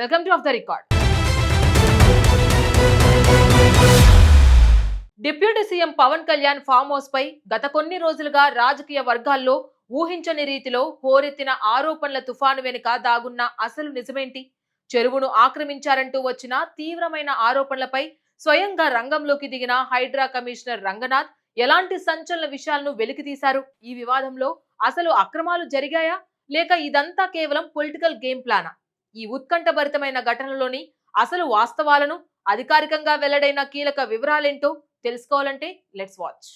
Welcome to off the record. Deputy CM Pawan Kalyan farm house పై గత కొన్ని రోజులుగా రాజకీయ వర్గాల్లో ఊహించని రీతిలో హోరెత్తిన ఆరోపణల తుఫాను వెనుక దాగున్న అసలు నిజమేంటి? చెరువును ఆక్రమించారంటూ వచ్చిన తీవ్రమైన ఆరోపణలపై స్వయంగా రంగంలోకి దిగిన హైడ్రా కమిషనర్ రంగనాథ్ ఎలాంటి సంచలన విషయాలను వెలికితీశారు? ఈ వివాదంలో అసలు అక్రమాలు జరిగాయా లేక ఇదంతా కేవలం పొలిటికల్ గేమ్ ప్లానా? ఈ ఉత్కంఠభరితమైన ఘటనలోని అసలు వాస్తవాలను, అధికారికంగా వెల్లడైన కీలక వివరాలేంటో తెలుసుకోవాలంటే let's watch.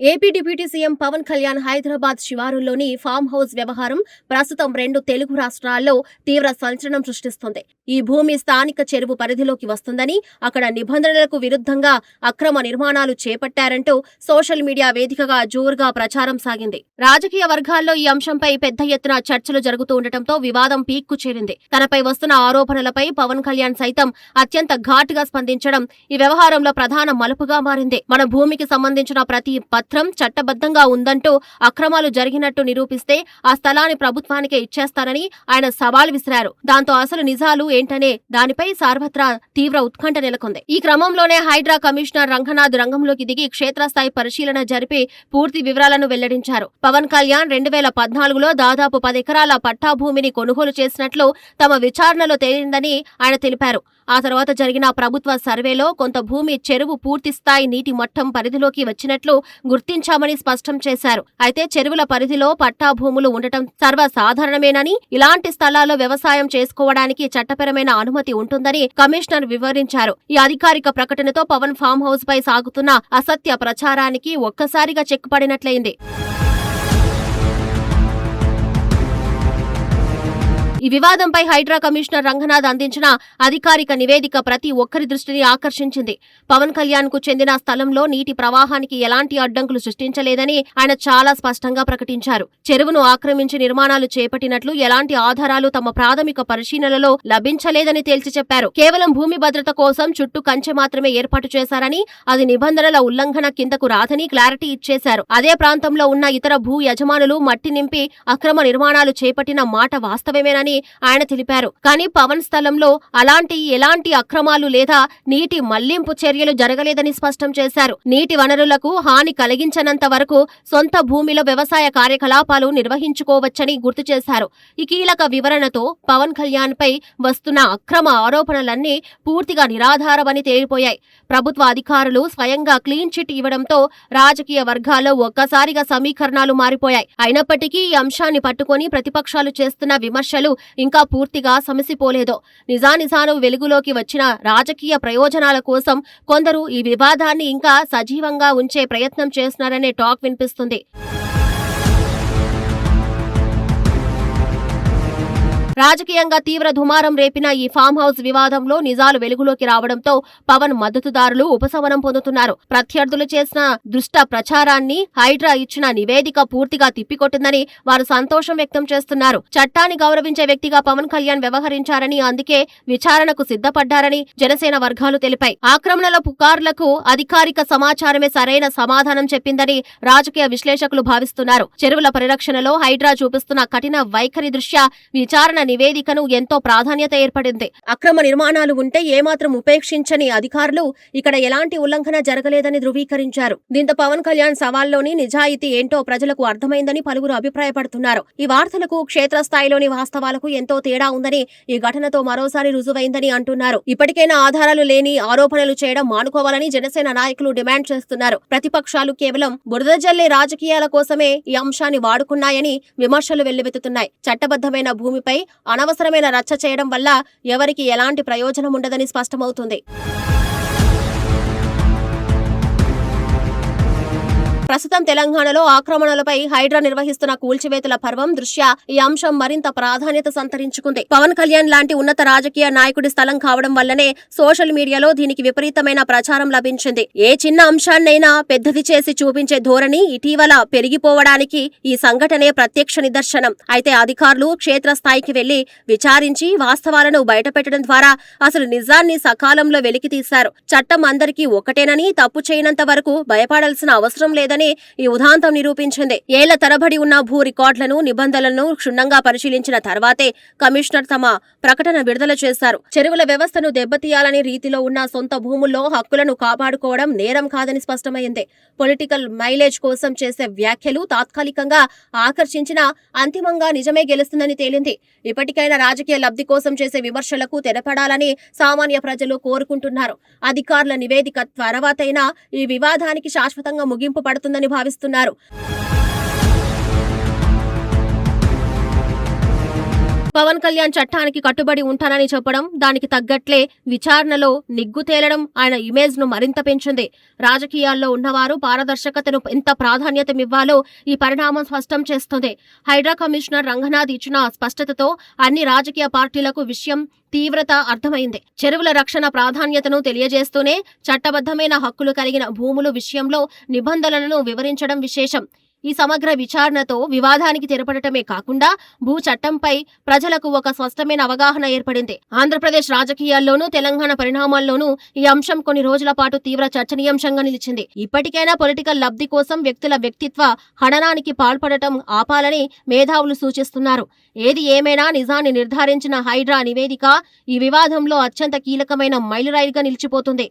AP deputy CM Pawan Kalyan Hyderabad శివారుల్లోని ఫామ్ హౌస్ వ్యవహారం ప్రస్తుతం 2 తెలుగు రాష్ట్రాల్లో తీవ్ర సంచలనం సృష్టిస్తుంది. ఈ భూమి స్థానిక చెరువు పరిధిలోకి వస్తుందని, అక్కడ నిబంధనలకు విరుద్ధంగా అక్రమ నిర్మాణాలు చేపట్టారంటూ సోషల్ మీడియా వేదికగా జోరుగా ప్రచారం సాగింది. రాజకీయ వర్గాల్లో ఈ అంశంపై పెద్ద ఎత్తున చర్చలు జరుగుతూ ఉండటంతో వివాదం పీక్కు చేరింది. తనపై వస్తున్న ఆరోపణలపై పవన్ కళ్యాణ్ సైతం అత్యంత ఘాటుగా స్పందించడం ఈ వ్యవహారంలో ప్రధాన మలుపుగా మారింది. మన భూమికి సంబంధించిన ప్రతి పత్రం చట్టబద్ధంగా ఉందంటూ అక్రమాలు జరిగినట్టు నిరూపిస్తే ఆ స్థలాన్ని ప్రభుత్వానికే ఇచ్చేస్తానని ఆయన సవాల్ విసిరారు. దాంతో అసలు నిజాలు ఏంటనే దానిపై సర్వత్రా తీవ్ర ఉత్కంఠ నెలకొంది. ఈ క్రమంలోనే హైడ్రా కమిషనర్ రంగనాథ్ రంగంలోకి దిగి క్షేత్రస్థాయి పరిశీలన జరిపి పూర్తి వివరాలను వెల్లడించారు. పవన్ కళ్యాణ్ 2014లో దాదాపు 10 ఎకరాల పట్టా భూమిని కొనుగోలు చేసినట్లు తమ విచారణలో తేలిందని ఆయన తెలిపారు. ఆ తర్వాత జరిగిన ప్రభుత్వ సర్వేలో కొంత భూమి చెరువు పూర్తిస్థాయి నీటి మట్టం పరిధిలోకి వచ్చినట్లు గుర్తించామని స్పష్టం చేశారు. అయితే చెరువుల పరిధిలో పట్టా భూములు ఉండటం సర్వసాధారణమేనని, ఇలాంటి స్థలాల్లో వ్యవసాయం చేసుకోవడానికి చట్టపరమైన అనుమతి ఉంటుందని కమిషనర్ వివరించారు. ఈ అధికారిక ప్రకటనతో పవన్ ఫామ్ హౌస్ పై సాగుతున్న అసత్య ప్రచారానికి ఒక్కసారిగా చెక్ పడినట్లయింది. ఈ వివాదంపై హైడ్రా కమిషనర్ రంగనాథ్ అందించిన అధికారిక నివేదిక ప్రతి ఒక్కరి దృష్టిని ఆకర్షించింది. పవన్ కళ్యాణ్ కు చెందిన స్థలంలో నీటి ప్రవాహానికి ఎలాంటి అడ్డంకులు సృష్టించలేదని ఆయన చాలా స్పష్టంగా ప్రకటించారు. చెరువును ఆక్రమించి నిర్మాణాలు చేపట్టినట్లు ఎలాంటి ఆధారాలు తమ ప్రాథమిక పరిశీలనలో లభించలేదని తేల్చి చెప్పారు. కేవలం భూమి భద్రత కోసం చుట్టూ కంచె మాత్రమే ఏర్పాటు చేశారని, అది నిబంధనల ఉల్లంఘన కిందకు రాదని క్లారిటీ ఇచ్చేశారు. అదే ప్రాంతంలో ఉన్న ఇతర భూ యజమానులు మట్టి నింపి అక్రమ నిర్మాణాలు చేపట్టిన మాట వాస్తవమేనని ఆయన తెలిపారు. కానీ పవన్ స్థలంలో ఎలాంటి అక్రమాలు లేదా నీటి మళ్లింపు చర్యలు జరగలేదని స్పష్టం చేశారు. నీటి వనరులకు హాని కలిగించనంత వరకు సొంత భూమిలో వ్యవసాయ కార్యకలాపాలు నిర్వహించుకోవచ్చని గుర్తు చేశారు. ఈ కీలక వివరణతో పవన్ కళ్యాణ్ పై వస్తున్న అక్రమ ఆరోపణలన్నీ పూర్తిగా నిరాధారమని తేలిపోయాయి. ప్రభుత్వ అధికారులు స్వయంగా క్లీన్ చిట్ ఇవ్వడంతో రాజకీయ వర్గాల్లో ఒక్కసారిగా సమీకరణాలు మారిపోయాయి. అయినప్పటికీ ఈ అంశాన్ని పట్టుకొని ప్రతిపక్షాలు చేస్తున్న విమర్శలు ఇంకా పూర్తిగా సమసిపోలేదు. నిజానిజాలు వెలుగులోకి వచ్చిన రాజకీయ ప్రయోజనాల కోసం కొందరు ఈ వివాదాన్ని ఇంకా సజీవంగా ఉంచే ప్రయత్నం చేస్తున్నారనే టాక్ వినిపిస్తుంది. రాజకీయంగా తీవ్ర దుమారం రేపిన ఈ ఫామ్ హౌస్ వివాదంలో నిజాలు వెలుగులోకి రావడంతో పవన్ మద్దతుదారులు ఉపశమనం పొందుతున్నారు. ప్రత్యర్థులు చేసిన దుష్ట ప్రచారాన్ని హైడ్రా ఇచ్చిన నివేదిక పూర్తిగా తిప్పికొట్టిందని వారు సంతోషం వ్యక్తం చేస్తున్నారు. చట్టాన్ని గౌరవించే వ్యక్తిగా పవన్ కళ్యాణ్ వ్యవహరించారని, అందుకే విచారణకు సిద్ధపడ్డారని జనసేన వర్గాలు తెలిపాయి. ఆక్రమణల పుకార్లకు అధికారిక సమాచారమే సరైన సమాధానం చెప్పిందని రాజకీయ విశ్లేషకులు భావిస్తున్నారు. చెరువుల పరిరక్షణలో హైడ్రా చూపిస్తున్న కఠిన వైఖరి దృష్ట్యా విచారణ నివేదికను ఎంతో ప్రాధాన్యత ఏర్పడింది. అక్రమ నిర్మాణాలు ఉంటే ఏమాత్రం ఉపేక్షించని అధికారులు ఇక్కడ ఎలాంటి ఉల్లంఘన జరగలేదని ధృవీకరించారు. దీంతో పవన్ కళ్యాణ్ సవాల్లోని నిజాయితీ ఏంటో ప్రజలకు అర్థమైందని పలువురు అభిప్రాయపడుతున్నారు. ఈ వార్తలకు క్షేత్రస్థాయిలోని వాస్తవాలకు ఎంతో తేడా ఉందని ఈ ఘటనతో మరోసారి రుజువైందని అంటున్నారు. ఇప్పటికైనా ఆధారాలు లేని ఆరోపణలు చేయడం మానుకోవాలని జనసేన నాయకులు డిమాండ్ చేస్తున్నారు. ప్రతిపక్షాలు కేవలం బురద జల్లే రాజకీయాల కోసమే ఈ అంశాన్ని వాడుకున్నాయని విమర్శలు వెల్లువెత్తుతున్నాయి. చట్టబద్ధమైన భూమిపై అనవసరమైన రచ్చ చేయడం వల్ల ఎవరికి ఎలాంటి ప్రయోజనం ఉండదని స్పష్టమవుతుంది. ప్రస్తుతం తెలంగాణలో ఆక్రమణలపై హైడ్రా నిర్వహిస్తున్న కూల్చివేతల పర్వం దృష్ట్యా ఈ అంశం మరింత ప్రాధాన్యత సంతరించుకుంది. పవన్ కళ్యాణ్ లాంటి ఉన్నత రాజకీయ నాయకుడి స్థలం కావడం వల్లనే సోషల్ మీడియాలో దీనికి విపరీతమైన ప్రచారం లభించింది. ఏ చిన్న అంశాన్నైనా పెద్దది చేసి చూపించే ధోరణి ఇటీవల పెరిగిపోవడానికి ఈ సంఘటనే ప్రత్యక్ష నిదర్శనం. అయితే అధికారులు క్షేత్రస్థాయికి వెళ్లి విచారించి వాస్తవాలను బయటపెట్టడం ద్వారా అసలు నిజాన్ని సకాలంలో వెలికితీశారు. చట్టం అందరికీ ఒకటేనని, తప్పు చేయనంత వరకు భయపడాల్సిన అవసరం లేదని ఉందని ఈ ఉదాంతం నిరూపించింది. ఏళ్ల తరబడి ఉన్న భూ రికార్డులను, నిబంధనలను క్షుణ్ణంగా పరిశీలించిన తర్వాతే కమిషనర్ తమ ప్రకటన విడుదల చేశారు. చెరువుల వ్యవస్థను దెబ్బతీయాలనే రీతిలో ఉన్న సొంత భూముల్లో హక్కులను కాపాడుకోవడం నేరం కాదని స్పష్టమైంది. పొలిటికల్ మైలేజ్ కోసం చేసే వ్యాఖ్యలు తాత్కాలికంగా ఆకర్షించినా అంతిమంగా నిజమే గెలుస్తుందని తేలింది. ఇప్పటికైనా రాజకీయ లబ్ధి కోసం చేసే విమర్శలకు తెరపడాలని సామాన్య ప్రజలు కోరుకుంటున్నారు. అధికారుల నివేదిక తర్వాతైనా ఈ వివాదానికి శాశ్వతంగా ముగింపు పడుతుందని భావిస్తున్నారు. పవన్ కళ్యాణ్ చట్టానికి కట్టుబడి ఉంటానని చెప్పడం, దానికి తగ్గట్లే విచారణలో నిగ్గు తేలడం ఆయన ఇమేజ్ ను మరింత పెంచింది. రాజకీయాల్లో ఉన్నవారు పారదర్శకతను ఎంత ప్రాధాన్యతమివ్వాలో ఈ పరిణామం స్పష్టం చేస్తుంది. హైడ్రా కమిషనర్ రంగనాథ్ ఇచ్చిన స్పష్టతతో అన్ని రాజకీయ పార్టీలకు విషయం తీవ్రత అర్థమైంది. చెరువుల రక్షణ ప్రాధాన్యతను తెలియజేస్తూనే చట్టబద్ధమైన హక్కులు కలిగిన భూముల విషయంలో నిబంధనలను వివరించడం విశేషం. ఈ సమగ్ర విచారణతో వివాదానికి తెరపడటమే కాకుండా భూ చట్టంపై ప్రజలకు ఒక స్పష్టమైన అవగాహన ఏర్పడింది. ఆంధ్రప్రదేశ్ రాజకీయాల్లోనూ తెలంగాణ పరిణామాల్లోనూ ఈ అంశం కొన్ని రోజుల పాటు తీవ్ర చర్చనీయాంశంగా నిలిచింది. ఇప్పటికైనా పొలిటికల్ లబ్ధి కోసం వ్యక్తుల వ్యక్తిత్వ హననానికి పాల్పడటం ఆపాలని మేధావులు సూచిస్తున్నారు. ఏది ఏమైనా నిజాన్ని నిర్ధారించిన హైడ్రా నివేదిక ఈ వివాదంలో అత్యంత కీలకమైన మైలురాయిగా నిలిచిపోతుంది.